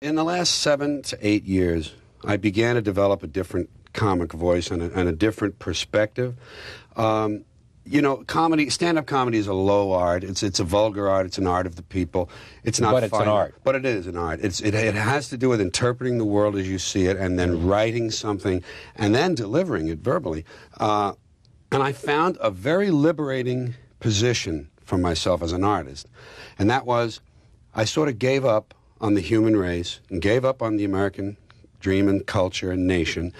In the last 7 to 8 years, I began to develop a different comic voice and a different perspective. You know, comedy, stand-up comedy is a low art. It's a vulgar art. It's an art of the people. It's not. But it's an art. But it is an art. It has to do with interpreting the world as you see it, and then writing something, and then delivering it verbally. And I found a very liberating position for myself as an artist, and that was, I sort of gave up on the human race and gave up on the American dream and culture and nation,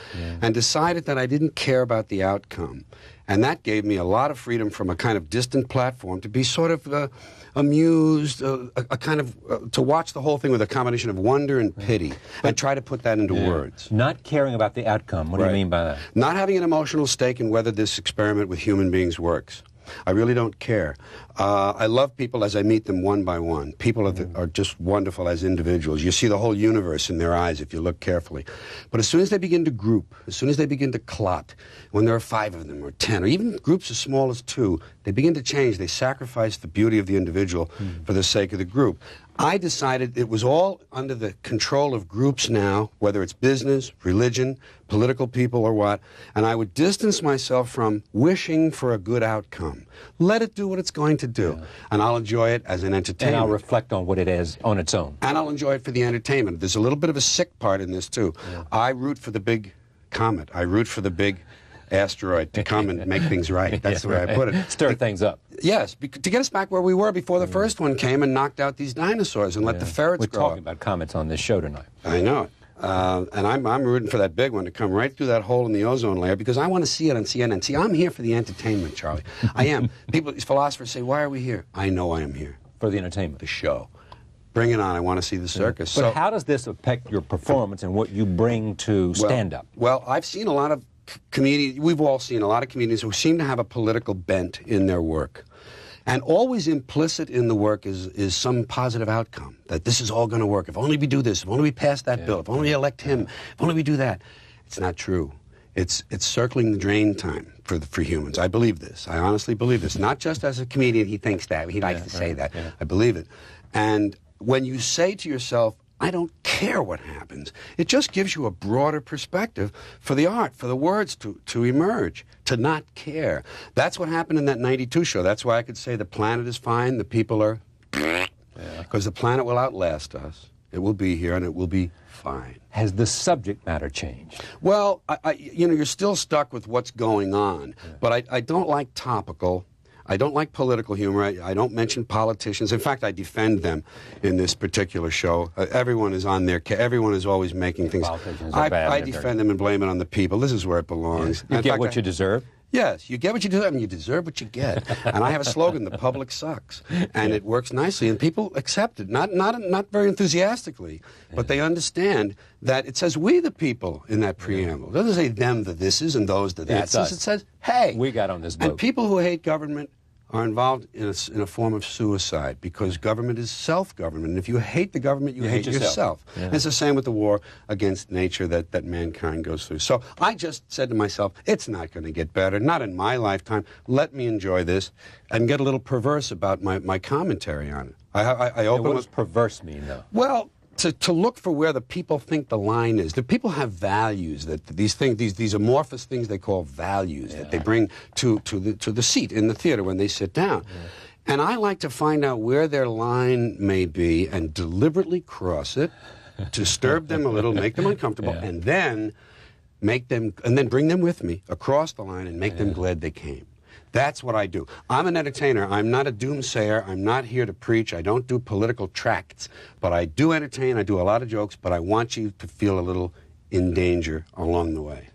and decided that I didn't care about the outcome. And that gave me a lot of freedom from a kind of distant platform to be sort of amused, a kind of, to watch the whole thing with a combination of wonder and pity, and try to put that into words. Not caring about the outcome. What do you mean by that? Not having an emotional stake in whether this experiment with human beings works. I really don't care. I love people as I meet them one by one. People are just wonderful as individuals. You see the whole universe in their eyes if you look carefully. But as soon as they begin to group, as soon as they begin to clot, when there are 5 of them or 10, or even groups as small as 2, they begin to change. They sacrifice the beauty of the individual for the sake of the group. I decided it was all under the control of groups now, whether it's business, religion, political people, or what, and I would distance myself from wishing for a good outcome. Let it do what it's going to do, and I'll enjoy it as an entertainment. And I'll reflect on what it is on its own. And I'll enjoy it for the entertainment. There's a little bit of a sick part in this, too. I root for the big comet. I root for the big asteroid to come and make things right. That's the way I put it. Stir things up. Yes, to get us back where we were before the first one came and knocked out these dinosaurs and let the ferrets grow up. We're talking about comets on this show tonight. I know it. And I'm rooting for that big one to come right through that hole in the ozone layer because I want to see it on CNN. See, I'm here for the entertainment, Charlie. I am. Philosophers say, why are we here? I know I am here. For the entertainment. The show. Bring it on. I want to see the circus. But how does this affect your performance and what you bring to stand-up? Well, I've seen a lot of comedians, we've all seen a lot of comedians who seem to have a political bent in their work. And always implicit in the work is some positive outcome, that this is all going to work. If only we do this, if only we pass that bill, if only we elect him, if only we do that. It's not true. It's circling the drain time for humans. I believe this. I honestly believe this. Not just as a comedian, he thinks that. He likes to say that. I believe it. And when you say to yourself, I don't care what happens, it just gives you a broader perspective for the art, for the words to emerge, to not care. That's what happened in that 92 show. That's why I could say the planet is fine, the people are... Because the planet will outlast us. It will be here, and it will be fine. Has the subject matter changed? Well, you know, you're still stuck with what's going on, but I don't like topical. I don't like political humor. I don't mention politicians. In fact, I defend them in this particular show. Everyone is on their... Everyone is always making things... Politicians are bad. I defend them and blame it on the people. This is where it belongs. You get what you deserve? Yes, you get what you deserve, and you deserve what you get. And I have a slogan, the public sucks. And it works nicely, and people accept it. Not very enthusiastically, but they understand that it says we the people in that preamble. It doesn't say them the thises and those the that's. It says, hey. We got on this boat. And people who hate government are involved in a form of suicide because government is self-government. And if you hate the government, you hate yourself. And it's the same with the war against nature that mankind goes through. So I just said to myself, it's not going to get better, not in my lifetime. Let me enjoy this and get a little perverse about my commentary on it. I open what does perverse mean, though? Well, to look for where the people think the line is. The people have values, that these things, these amorphous things they call values, that they bring to the seat in the theater when they sit down. And I like to find out where their line may be and deliberately cross it, disturb them a little, make them uncomfortable, and then bring them with me across the line and make them glad they came. That's what I do. I'm an entertainer. I'm not a doomsayer. I'm not here to preach. I don't do political tracts. But I do entertain. I do a lot of jokes. But I want you to feel a little in danger along the way.